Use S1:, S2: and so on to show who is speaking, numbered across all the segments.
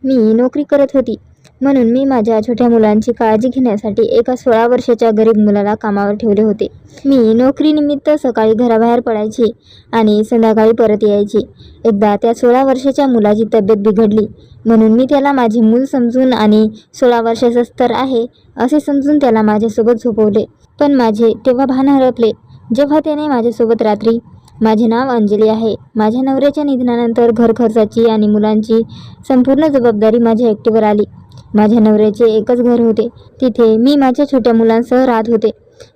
S1: मी नोकरी करत होती, म्हणून मी माझ्या छोट्या मुलांची काळजी घेण्यासाठी एका 16 वर्षाच्या गरीब मुलाला कामावर ठेवले होते. मी नोकरीनिमित्त सकाळी घराबाहेर पडायची आणि संध्याकाळी परत यायची. एकदा त्या 16 वर्षाच्या मुलाची तब्येत बिघडली, म्हणून मी त्याला माझे मूल समजून आणि 16 वर्षाचाच तर आहे असे समजून त्याला माझ्यासोबत झोपवले. पण माझे तेव्हा भान हरपले, जेव्हा त्याने माझ्यासोबत रात्री, माझे नाव अंजली आहे. माझ्या नवऱ्याच्या निधनानंतर घर खर्चाची आणि मुलांची संपूर्ण जबाबदारी माझ्या एकटीवर आली. माझ्या नवऱ्याचे एकच घर होते, तिथे मी माझ्या छोट्या मुलांसह राहत होते.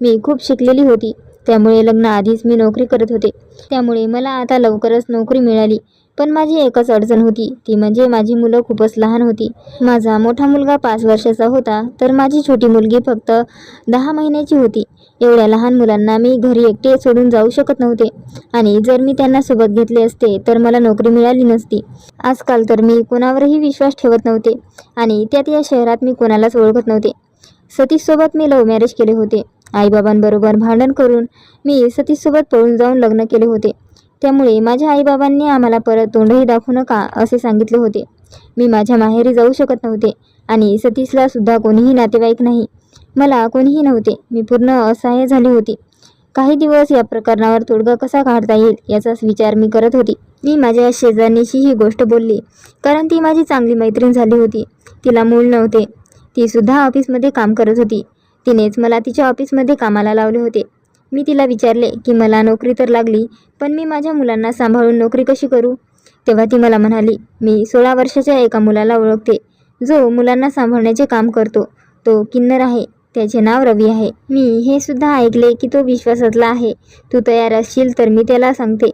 S1: मी खूप शिकलेली होती, त्यामुळे लग्नाआधीच मी नोकरी करत होते. त्यामुळे मला आता लवकरच नोकरी मिळाली. पण माझी एकच अडचण होती, ती म्हणजे माझी मुलं खूपच लहान होती. माझा मोठा मुलगा 5 वर्षाचा होता, तर माझी छोटी मुलगी फक्त 10 महिन्याची होती. एवढ्या लहान मुलांना मी घरी एकटे सोडून जाऊ शकत नव्हते आणि जर मी त्यांना सोबत घेतले असते तर मला नोकरी मिळाली नसती. आजकाल तर मी कोणावरही विश्वास ठेवत नव्हते आणि त्यात या शहरात मी कोणालाच ओळखत नव्हते. सतीशसोबत मी लव्ह मॅरेज केले होते. आईबाबांबरोबर भांडण करून मी सतीशसोबत पळून जाऊन लग्न केले होते. त्यामुळे माझ्या आईबाबांनी आम्हाला परत तोंडही दाखवू नका असे सांगितले होते. मी माझ्या माहेरी जाऊ शकत नव्हते आणि सतीशला सुद्धा कोणीही नातेवाईक नाही. मला कोणीही नव्हते. मी पूर्ण असहाय्य झाली होती. काही दिवस या प्रकरणावर तोडगा कसा काढता येईल याचाच विचार मी करत होती. मी माझ्या शेजारणीशी ही गोष्ट बोलली, कारण ती माझी चांगली मैत्रीण झाली होती. तिला मूल नव्हते. ती सुद्धा ऑफिसमध्ये काम करत होती. तिनेच मला तिच्या ऑफिसमध्ये कामाला लावले होते. मी तिला विचारले की मला नोकरी तर लागली, पण मी माझ्या मुलांना सांभाळून नोकरी कशी करू? तेव्हा ती मला म्हणाली, मी 16 वर्षाच्या एका मुलाला ओळखते, जो मुलांना सांभाळण्याचे काम करतो. तो किन्नर आहे. त्याचे नाव रवी आहे. मी हे सुद्धा ऐकले की तो विश्वासातला आहे. तू तयार असशील तर मी त्याला सांगते.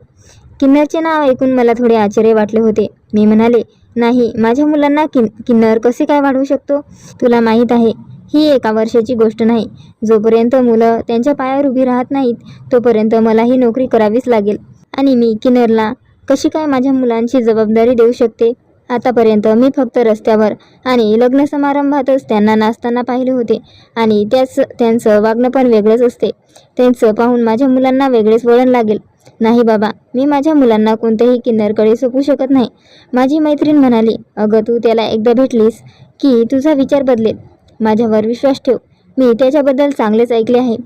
S1: किन्नरचे नाव ऐकून मला थोडे आश्चर्य वाटले होते. मी म्हणाले, नाही, माझ्या मुलांना किन्नर कसे काय वाढवू शकतो? तुला माहीत आहे, ही 1 वर्षाची गोष्ट नाही. जोपर्यंत मुलं त्यांच्या पायावर उभी राहत नाहीत, तोपर्यंत मला ही नोकरी करावीच लागेल. आणि मी किन्नरला कशी काय माझ्या मुलांची जबाबदारी देऊ शकते? आतापर्यंत मी फक्त रस्त्यावर आणि लग्न समारंभातच त्यांना नाचताना पाहिले होते आणि त्यांचं वागणं पण वेगळंच असते. त्यांचं पाहून माझ्या मुलांना वेगळेच वळण लागेल. नाही बाबा, मी माझ्या मुलांना कोणत्याही किन्नरकडे सोपवू शकत नाही. माझी मैत्रीण म्हणाली, अगं तू त्याला एकदा भेटलीस की तुझा विचार बदलेल. माझ्यावर विश्वास ठेव. मी त्याच्याबद्दल चांगलेच ऐकले आहे.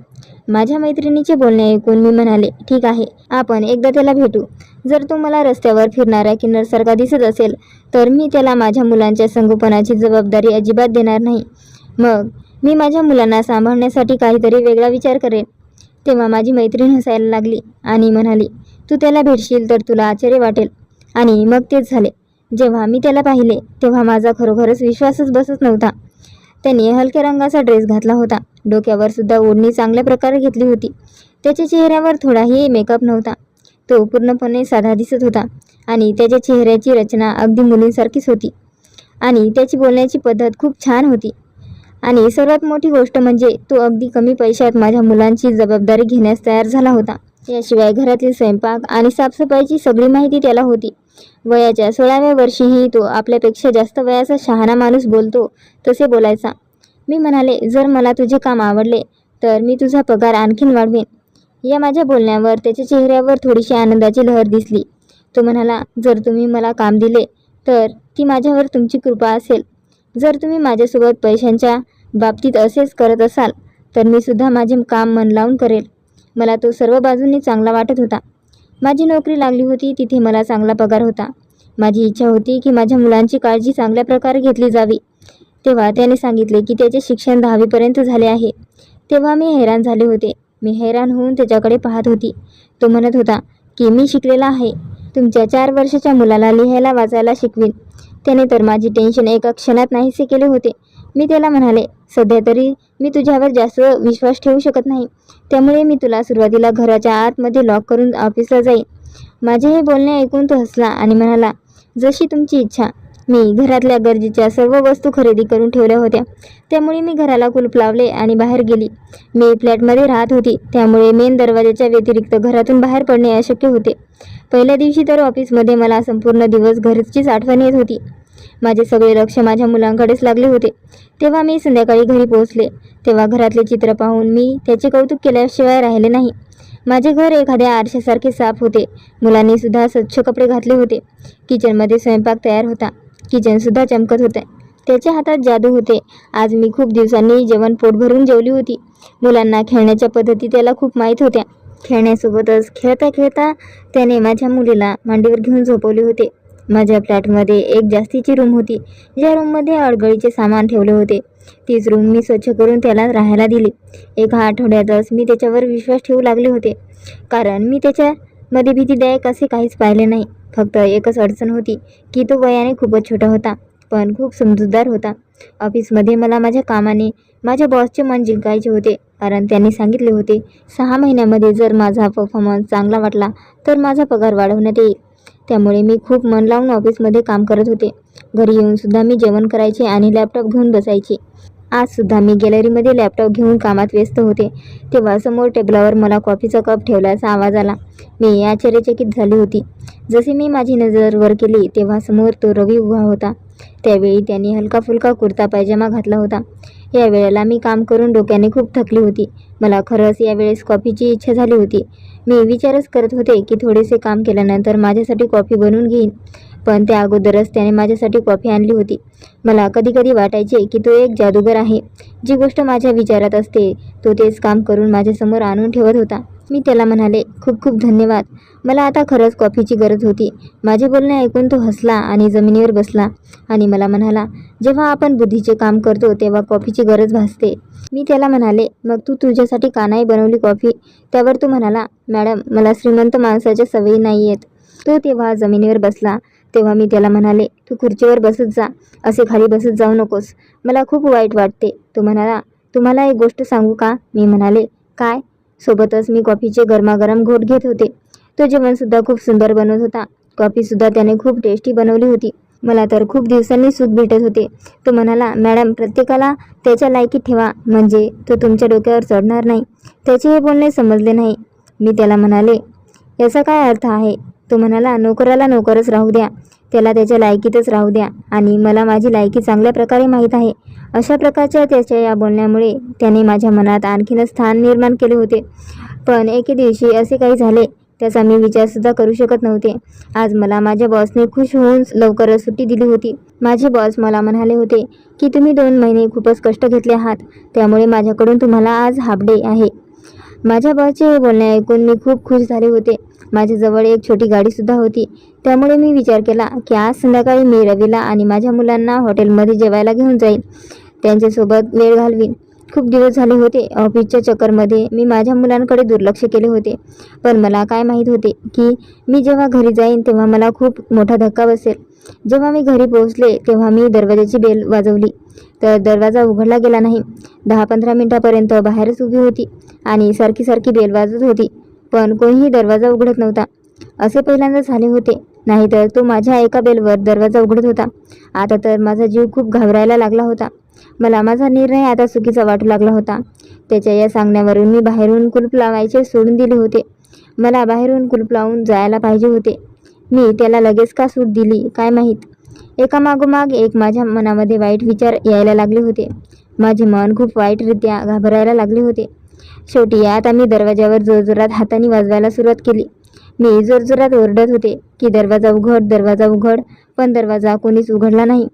S1: माझ्या मैत्रिणीचे बोलणे ऐकून मी म्हणाले, ठीक आहे, आपण एकदा त्याला भेटू. जर तो मला रस्त्यावर फिरणाऱ्या किन्नरसारखा दिसत असेल तर मी त्याला माझ्या मुलांच्या संगोपनाची जबाबदारी अजिबात देणार नाही. मग मी माझ्या मुलांना सांभाळण्यासाठी काहीतरी वेगळा विचार करेन. तेव्हा माझी मैत्रीण हसायला लागली आणि म्हणाली, तू त्याला भेटशील तर तुला आश्चर्य वाटेल. आणि मग तेच झाले. जेव्हा मी त्याला पाहिले तेव्हा माझा खरोखरच विश्वासच बसत नव्हता. त्याने हलक्या रंगाचा ड्रेस घातला होता. डोक्यावर सुद्धा ओढणी चांगल्या प्रकारे घेतली होती. त्याच्या चेहऱ्यावर थोडाही मेकअप नव्हता. तो पूर्णपणे साधा दिसत होता आणि त्याच्या चेहऱ्याची रचना अगदी मुलींसारखीच होती आणि त्याची बोलण्याची पद्धत खूप छान होती. आणि सर्वात मोठी गोष्ट म्हणजे तो अगदी कमी पैशात माझ्या मुलांची जबाबदारी घेण्यास तयार झाला होता. याशिवाय घरातील स्वयंपाक आणि साफसफाईची सगळी माहिती त्याला होती. वयाच्या 16व्या वर्षीही तो आपल्यापेक्षा जास्त वयाचा शहाणा माणूस बोलतो तसे बोलायचा. मी म्हणाले, जर मला तुझे काम आवडले तर मी तुझा पगार आणखीन वाढवेन. या माझ्या बोलण्यावर त्याच्या चेहऱ्यावर थोडीशी आनंदाची लहर दिसली. तो म्हणाला, जर तुम्ही मला काम दिले तर ती माझ्यावर तुमची कृपा असेल. जर तुम्ही माझ्यासोबत पैशांच्या बाबतीत असेच करत असाल तर मी सुद्धा माझे काम मन लावून करेल. मला तो सर्व बाजूंनी चांगला वाटत होता. माझी नोकरी लागली होती, तिथे मला चांगला पगार होता. माझी इच्छा होती की माझ्या मुलांची काळजी चांगल्या प्रकारे घेतली जावी. तेव्हा त्याने सांगितले की त्याचे शिक्षण 10वी पर्यंत झाले आहे. तेव्हा मी हैराण झाले होते. मी हैराण होऊन त्याच्याकडे पाहत होती. तो म्हणत होता की मी शिकलेला आहे. तुमच्या 4 वर्षाच्या मुलाला लिहायला वाचायला शिकवीन. त्याने तर माझी टेन्शन एका क्षणात नाहीसे केले होते. मी त्याला म्हणाले, सध्या तरी मी तुझ्यावर जास्त विश्वास ठेवू शकत नाही, त्यामुळे मी तुला सुरुवातीला घराच्या आतमध्ये लॉक करून ऑफिसला जाईन. माझे हे बोलणे ऐकून तो हसला आणि म्हणाला, जशी तुमची इच्छा. मी घरातल्या गरजेच्या सर्व वस्तू खरेदी करून ठेवल्या होत्या, त्यामुळे मी घराला कुलूप लावले आणि बाहेर गेली. मी फ्लॅटमध्ये राहत होती, त्यामुळे मेन दरवाजाच्या व्यतिरिक्त घरातून बाहेर पडणे अशक्य होते. पहिल्या दिवशी तर ऑफिसमध्ये मला संपूर्ण दिवस घरचीच आठवण येत होती. माझे सगळे लक्ष माझ्या मुलांकडेच लागले होते. तेव्हा मी संध्याकाळी घरी पोहोचले तेव्हा घरातले चित्र पाहून मी त्याचे कौतुक केल्याशिवाय राहिले नाही. माझे घर एखाद्या आरशासारखे साफ होते. मुलांनी सुद्धा स्वच्छ कपडे घातले होते. किचनमध्ये स्वयंपाक तयार होता. किचनसुद्धा चमकत होते. त्याच्या हातात जादू होते. आज मी खूप दिवसांनी जेवण पोट भरून जेवली होती. मुलांना खेळण्याच्या पद्धती त्याला खूप माहीत होत्या. खेळण्यासोबतच खेळता खेळता त्याने माझ्या मुलीला मांडीवर घेऊन झोपवले होते. माझ्या फ्लॅटमध्ये एक जास्तीची रूम होती, ज्या रूममध्ये अडगळीचे सामान ठेवले होते. तीच रूम मी स्वच्छ करून त्याला राहायला दिली. एका आठवड्यातच मी त्याच्यावर विश्वास ठेवू लागले होते, कारण मी त्याच्यामध्ये भीतीदायक असे काहीच पाहिले नाही. फक्त एकच अडचण होती की तो वयाने खूपच छोटा होता, पण खूप समजूतदार होता. ऑफिसमध्ये मला माझ्या कामाने माझ्या बॉसचे मन जिंकायचे होते, कारण त्यांनी सांगितले होते 6 महिन्यामध्ये जर माझा परफॉर्मन्स चांगला वाटला तर माझा पगार वाढवण्यात येईल. त्यामुळे मी खूप मन लावून ऑफिसमध्ये काम करत होते. घरी येऊनसुद्धा मी जेवण करायचे आणि लॅपटॉप घेऊन बसायचे. आजसुद्धा मी गॅलरीमध्ये लॅपटॉप घेऊन कामात व्यस्त होते. तेव्हा समोर टेबलावर मला कॉफीचा कप ठेवल्याचा आवाज आला. मी आश्चर्यचकित झाली होती. जसे मी माझी नजर वर केली तेव्हा समोर तो रवी उभा होता. त्यावेळी त्याने हलका फुलका कुर्ता पायजामा घातला होता. या वेळेला मी काम करून डोक्याने खूप थकली होती. मला खरंच यावेळेस कॉफीची इच्छा झाली होती. मी विचारच करत होते की थोडेसे काम केल्यानंतर माझ्यासाठी कॉफी बनवून घेईन, पण त्या अगोदरच त्याने माझ्यासाठी कॉफी आणली होती. मला कधी कधी वाटायचे की तो एक जादूगर आहे. जी गोष्ट माझ्या विचारात असते तो तेच काम करून माझ्यासमोर आणून ठेवत होता. मी त्याला म्हणाले, खूप खूप धन्यवाद. मला आता खरंच कॉफीची गरज होती. माझे बोलणे ऐकून तो हसला आणि जमिनीवर बसला आणि मला म्हणाला, जेव्हा आपण बुद्धीचे काम करतो तेव्हा कॉफीची गरज भासते. मी त्याला म्हणाले, मग तू तुझ्यासाठी का नाही बनवली कॉफी? त्यावर तो म्हणाला, मॅडम, मला श्रीमंत माणसाच्या सवयी नाही आहेत. तो तेव्हा जमिनीवर बसला. तेव्हा मी त्याला म्हणाले, तू खुर्चीवर बसत जा, असे खाली बसत जाऊ नकोस. मला खूप वाईट वाटते. तो म्हणाला, तुम्हाला एक गोष्ट सांगू का? मी म्हणाले, काय? सोबतच मी कॉफीचे गरमागरम घोट घेत होते. तो जेवणसुद्धा खूप सुंदर बनवत होता. कॉफीसुद्धा त्याने खूप टेस्टी बनवली होती. मला तर खूप दिवसांनी सुख भेटत होते. तो म्हणाला, मॅडम, प्रत्येकाला त्याच्या लायकीत ठेवा, म्हणजे तो तुमच्या डोक्यावर चढणार नाही. त्याचे हे बोलणे समजले नाही. मी त्याला म्हणाले, याचा काय अर्थ आहे? तो म्हणाला, नोकराला नोकरच राहू द्या, त्याला त्याच्या लायकीतच राहू द्या, आणि मला माझी लायकी चांगल्या प्रकारे माहीत आहे. अशा प्रकारच्या त्याच्या या बोलण्यामुळे त्याने माझ्या मनात आणखीनच स्थान निर्माण केले होते. पण एके दिवशी असे काही झाले त्याचा मी विचारसुद्धा करू शकत नव्हते. आज मला माझ्या बॉसने खुश होऊन लवकरच सुट्टी दिली होती. माझे बॉस मला म्हणाले होते की तुम्ही 2 महिने खूपच कष्ट घेतले आहात, त्यामुळे माझ्याकडून तुम्हाला आज हाफ डे आहे. माझ्या बॉसचे हे बोलणे ऐकून मी खूप खुश झाले होते. माझ्याजवळ एक छोटी गाडीसुद्धा होती. त्यामुळे मी विचार केला की आज संध्याकाळी मी रवीला आणि माझ्या मुलांना हॉटेलमध्ये जेवायला घेऊन जाईल, त्यांच्यासोबत वेळ घालवीन. खूप दिवस झाले होते ऑफिसच्या चक्करमध्ये मी माझ्या मुलांकडे दुर्लक्ष केले होते. पण मला काय माहीत होते की मी जेव्हा घरी जाईन तेव्हा मला खूप मोठा धक्का बसेल. जेव्हा मी घरी पोहोचले तेव्हा मी दरवाजाची बेल वाजवली, तर दरवाजा उघडला गेला नाही. 10-15 मिनिटापर्यंत बाहेरच उभी होती आणि सारखी सारखी बेल वाजत होती, पण कोणीही दरवाजा उघडत नव्हता. असे पहिल्यांदा झाले होते, नाहीतर तो माझ्या एका बेलवर दरवाजा उघडत होता. आता तर माझा जीव खूप घाबरायला लागला होता. मला माझा निर्णय आता चुकीचा वाटू लागला होता. त्याच्या या सांगण्यावरून मी बाहेरून कुलूप लावायचे सोडून दिले होते. मला बाहेरून कुलूप लावून जायला पाहिजे होते. मी त्याला लगेच का सूट दिली काय माहीत. एकामागोमाग एक माझ्या मनामध्ये वाईट विचार यायला लागले होते. माझे मन खूप वाईटरित्या घाबरायला लागले होते. शेवटी आता मी दरवाजावर जोरजोरात हाताने वाजवायला सुरुवात केली. मी जोरजोरात ओरडत होते की दरवाजा उघड, दरवाजा उघड, पण दरवाजा कोणीच उघडला नाही.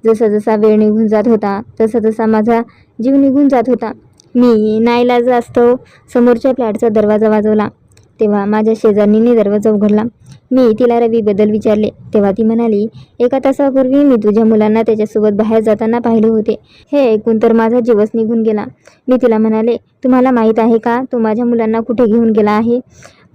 S1: जसा जसा वेळ निघून जात होता तसा तसा माझा जीव निघून जात होता. मी नाईलाजास्तव समोरच्या फ्लॅटचा दरवाजा वाजवला. तेव्हा माझ्या शेजारणीने दरवाजा उघडला. मी तिला रवीबद्दल विचारले तेव्हा ती म्हणाली, 1 तासापूर्वी मी तुझ्या मुलांना त्याच्यासोबत बाहेर जाताना पाहिले होते. हे ऐकून तर माझा जीवच निघून गेला. मी तिला म्हणाले, तुम्हाला माहीत आहे का तो माझ्या मुलांना कुठे घेऊन गेला आहे?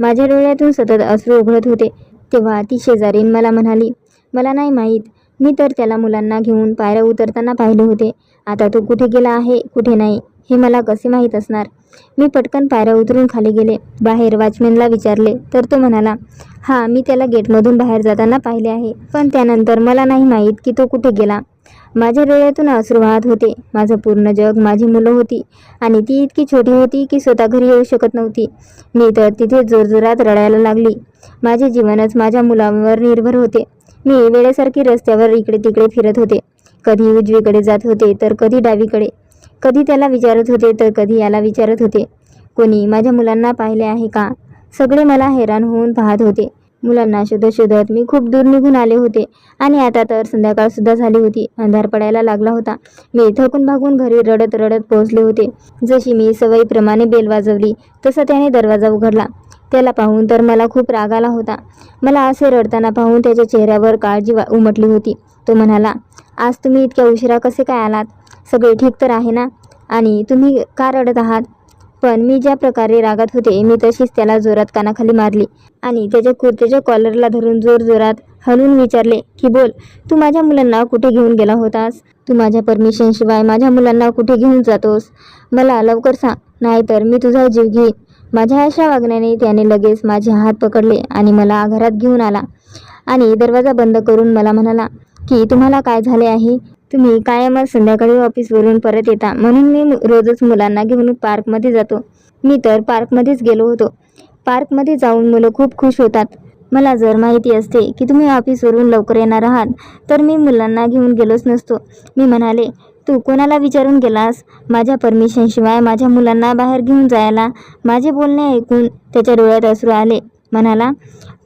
S1: माझ्या डोळ्यातून सतत अश्रू उघळत होते. तेव्हा ती शेजारीण मला म्हणाली, मला नाही माहीत, मी तर त्याला मुलांना घेऊन पायऱ्या उतरताना पाहिले होते. आता तो कुठे गेला आहे कुठे नाही हे मला कसे माहीत असणार? मी पटकन पायऱ्या उतरून खाली गेले. बाहेर वॉचमॅनला विचारले तर तो म्हणाला, हां, मी त्याला गेटमधून बाहेर जाताना पाहिले आहे, पण त्यानंतर मला नाही माहीत की तो कुठे गेला. माझ्या डोळ्यातून अश्रू वाहत होते. माझं पूर्ण जग माझी मुलं होती आणि ती इतकी छोटी होती की स्वतः घरी येऊ शकत नव्हती. मी तर तिथे जोरजोरात रडायला लागली. माझे जीवनच माझ्या मुलांवर निर्भर होते. मी वेळेसारखी रस्त्यावर इकडे तिकडे फिरत होते. कधी उजवीकडे जात होते तर कधी डावीकडे, कधी त्याला विचारत होते तर कधी याला विचारत होते, कोणी माझ्या मुलांना पाहिले आहे का? सगळे मला हैराण होऊन पाहत होते. मुलांना शोधत शोधत मी खूप दूर निघून आले होते आणि आता तर संध्याकाळ सुद्धा झाली होती. अंधार पडायला लागला होता. मी थकून भागून घरी रडत रडत पोहोचले होते. जशी मी सवयीप्रमाणे बेल वाजवली तसा त्याने दरवाजा उघडला. त्याला पाहून तर मला खूप राग आला होता. मला असे रडताना पाहून त्याच्या चेहऱ्यावर काळजी उमटली होती. तो म्हणाला, आज तुम्ही इतक्या उशिरा कसे काय आलात? सगळे ठीक तर आहे ना? आणि तुम्ही का रडत आहात? पण मी ज्या प्रकारे रागात होते मी तशीच त्याला जोरात कानाखाली मारली आणि त्याच्या कुर्त्याच्या कॉलरला धरून जोरात हलवून विचारले की बोल, तू माझ्या मुलांना कुठे घेऊन गेला होतास? तू माझ्या परमिशनशिवाय माझ्या मुलांना कुठे घेऊन जातोस? मला लवकर सांग, नाहीतर मी तुझा जीव घेईन. माझ्या अशा वागण्याने त्याने लगेच माझे हात पकडले आणि मला घरात घेऊन आला आणि दरवाजा बंद करून मला म्हणाला की तुम्हाला काय झाले आहे? तुम्ही कायमच संध्याकाळी ऑफिसवरून परत येता म्हणून मी रोजच मुलांना घेऊन पार्कमध्ये जातो. मी तर पार्कमध्येच गेलो होतो. पार्कमध्ये जाऊन मुलं खूप खुश होतात. मला जर माहिती असते की तुम्ही ऑफिसवरून लवकर येणार आहात तर मी मुलांना घेऊन गेलोच नसतो. मी म्हणाले, तू कोणाला विचारून गेलास माझ्या परमिशनशिवाय माझ्या मुलांना बाहेर घेऊन जायला? माझे बोलणे ऐकून त्याच्या डोळ्यात अश्रू आले. म्हणाला,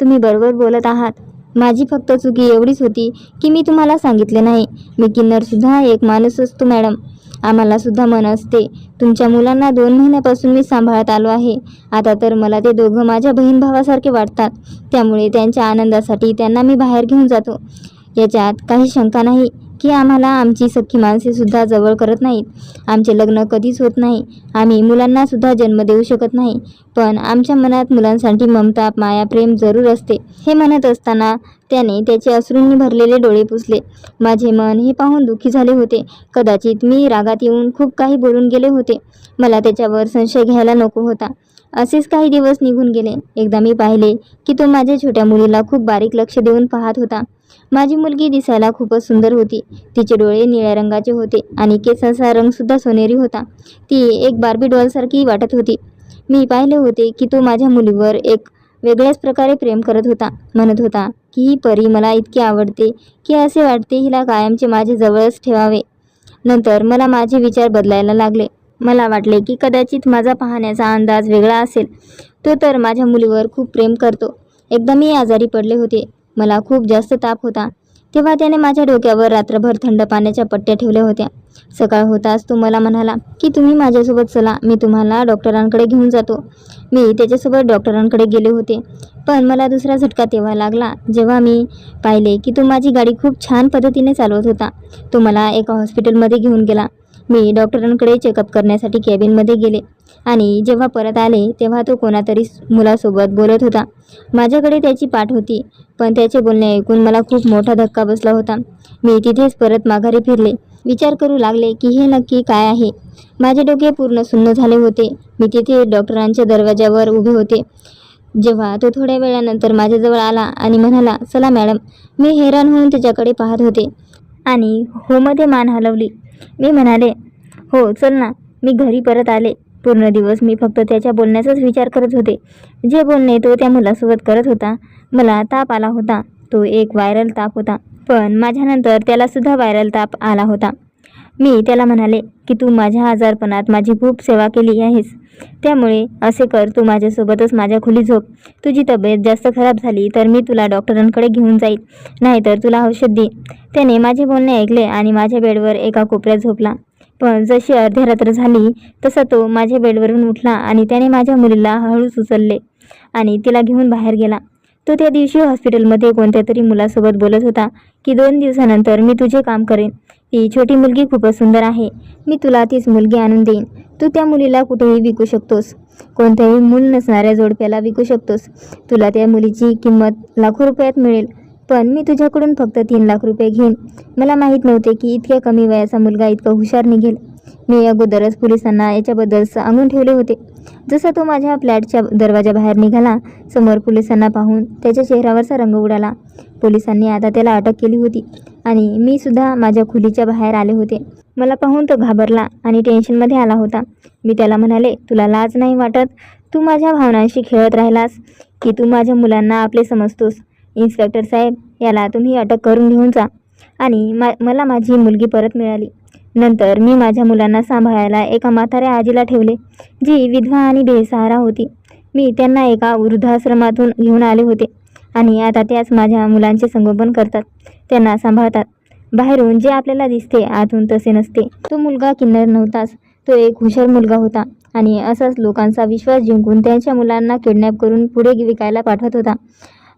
S1: तुम्ही बरोबर बोलत आहात. माझी फक्त चुकी एवढीच होती की मी तुम्हाला सांगितले नाही. मी किन्नरसुद्धा एक माणूस असतो मॅडम. आम्हाला सुद्धा मन असते. तुमच्या मुलांना 2 महिन्यापासून मी सांभाळत आलो आहे. आता तर मला ते दोघं माझ्या बहीण भावासारखे वाटतात. त्यामुळे त्यांच्या आनंदासाठी त्यांना मी बाहेर घेऊन जातो. याच्यात काही शंका नाही की आम्हाला आमची सख्खी माणसे सुद्धा जवळ करत नाहीत. आमचे लग्न कधीच होत नाही. आम्ही मुलांना सुद्धा जन्म देऊ शकत नाही. पण आमच्या मनात मुलांसाठी ममता, माया, प्रेम जरूर असते. हे म्हणत असताना त्याने त्याचे अश्रूंनी भरलेले डोळे पुसले. माझे मन हे पाहून दुःखी झाले होते. कदाचित मी रागात येऊन खूप काही बोलून गेले होते. मला त्याच्यावर संशय घ्यायला नको होता. असेच काही दिवस निघून गेले. एकदा मी पाहिले की तो माझ्या छोट्या मुलीला खूप बारीक लक्ष देऊन पाहत होता. माझी मुलगी दिसायला खूपच सुंदर होती. तिचे डोळे निळ्या रंगाचे होते आणि केसांचा रंगसुद्धा सोनेरी होता. ती एक बार्बी डॉलसारखी वाटत होती. मी पाहिले होते की तो माझ्या मुलीवर एक वेगळ्याच प्रकारे प्रेम करत होता. म्हणत होता की ही परी मला इतकी आवडते की असे वाटते हिला कायमचे माझे जवळच ठेवावे. नंतर मला माझे विचार बदलायला लागले. मला वाटले की कदाचित माझा पाहण्याचा अंदाज वेगळा असेल. तो तर माझ्या मुलीवर खूप प्रेम करतो. एकदा मी आजारी पडले होते. मला खूप जास्त ताप होता. तेव्हा त्याने माझ्या डोक्यावर रात्रभर थंड पाण्याच्या पट्ट्या ठेवल्या होत्या. सकाळ होताच तो मला म्हणाला की तुम्ही माझ्यासोबत चला, मी तुम्हाला डॉक्टरांकडे घेऊन जातो. मी त्याच्यासोबत डॉक्टरांकडे गेले होते. पण मला दुसरा झटका तेव्हा लागला जेव्हा मी पाहिले की तो माझी गाडी खूप छान पद्धतीने चालवत होता. तो मला एका हॉस्पिटलमध्ये घेऊन गेला. मी डॉक्टरांकडे चेकअप करण्यासाठी कॅबिनमध्ये गेले आणि जेव्हा परत आले तेव्हा तो कोणातरी मुलासोबत बोलत होता. माझ्याकडे त्याची पाठ होती. पण त्याचे बोलणे ऐकून मला खूप मोठा धक्का बसला होता. मी तिथेच परत माघारी फिरले. विचार करू लागले की हे नक्की काय आहे. माझे डोके पूर्ण सुन्न झाले होते. मी तिथे डॉक्टरांच्या दरवाजावर उभे होते जेव्हा तो थोड्या वेळानंतर माझ्याजवळ आला आणि म्हणाला, चला मॅडम. मी हैराण होऊन त्याच्याकडे पाहत होते आणि होमध्ये मान हलवली. मी म्हणाले, हो चल ना. मी घरी परत आले. पूर्ण दिवस मी फक्त त्याच्या बोलण्याचाच विचार करत होते. जे बोलणे तो त्या मुलासोबत करत होता. मला ताप आला होता. तो एक व्हायरल ताप होता. पण माझ्यानंतर त्यालासुद्धा व्हायरल ताप आला होता. मी त्याला म्हणाले की तू माझ्या आजारपणात माझी खूप सेवा केली आहेस. त्यामुळे असे कर, तू माझ्यासोबतच माझ्या खोली झोप. तुझी तब्येत जास्त खराब झाली तर मी तुला डॉक्टरांकडे घेऊन जाईल, नाहीतर तुला औषध देईन. त्याने माझे बोलणे ऐकले आणि माझ्या बेडवर एका कोपऱ्यात झोपला. पण जशी अर्ध्या रात्र झाली तसा तो माझ्या बेडवरून उठला आणि त्याने माझ्या मुलीला हळूच उचलले आणि तिला घेऊन बाहेर गेला. तो त्या दिवशी हॉस्पिटलमध्ये कोणत्या तरी मुलासोबत बोलत होता की 2 दिवसानंतर मी तुझे काम करेन. ती छोटी मुलगी खूपच सुंदर आहे. मी तुला तीच मुलगी आणून देईन. तू त्या मुलीला कुठेही विकू शकतोस. कोणत्याही मूल नसणाऱ्या जोडप्याला विकू शकतोस. तुला त्या मुलीची किंमत लाखो रुपयात मिळेल. पण मी तुझ्याकडून फक्त 3 लाख रुपये घेईन. मला माहीत नव्हते की इतक्या कमी वयाचा मुलगा इतका हुशार निघेल. मी अगोदरच पोलिसांना याच्याबद्दल सांगून ठेवले होते. जसा तो माझ्या फ्लॅटच्या दरवाजाबाहेर निघाला, समोर पोलिसांना पाहून त्याच्या चेहऱ्यावरचा रंग उडाला. पोलिसांनी आता त्याला अटक केली होती आणि मी सुद्धा माझ्या खोलीच्या बाहेर आले होते. मला पाहून तो घाबरला आणि टेन्शनमध्ये आला होता. मी त्याला म्हणाले, तुला लाज नाही वाटत? तू माझ्या भावनांशी खेळत राहिलास की तू माझ्या मुलांना आपले समजतोस? इन्स्पेक्टर साहेब, याला तुम्ही अटक करून घेऊन जा. आणि मला माझी मुलगी परत मिळाली. नंतर मी माझ्या मुलांना सांभाळायला एका म्हाताऱ्या आजीला ठेवले, जी विधवा आणि बेसहारा होती. मी त्यांना एका वृद्धाश्रमातून घेऊन आले होते आणि आता त्याच माझ्या मुलांचे संगोपन करतात, त्यांना सांभाळतात. बाहेरून जे आपल्याला दिसते आतून तसे नसते. तो मुलगा किन्नर नव्हताच, तो एक हुशार मुलगा होता आणि असाच लोकांचा विश्वास जिंकून त्यांच्या मुलांना किडनॅप करून पुढे विकायला पाठवत होता.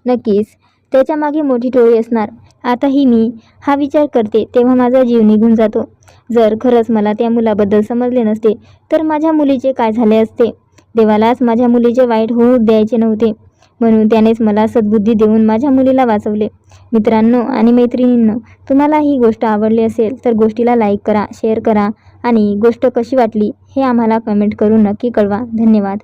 S1: नक्कीच त्याच्या मागे मोठी टोळी असणार. आताही मी हा विचार करते तेव्हा माझा जीव निघून जातो. जर खरंच मला त्या मुलाबद्दल समजले नसते तर माझ्या मुलीचे काय झाले असते. देवालाच माझ्या मुलीचे वाईट होऊ द्यायचे नव्हते, म्हणून त्यानेच मला सद्बुद्धी देऊन माझ्या मुलीला वाचवले. मित्रांनो आणि मैत्रिणींनो, तुम्हाला ही गोष्ट आवडली असेल तर गोष्टीला लाईक करा, शेअर करा आणि गोष्ट कशी वाटली हे आम्हाला कमेंट करून नक्की कळवा. धन्यवाद.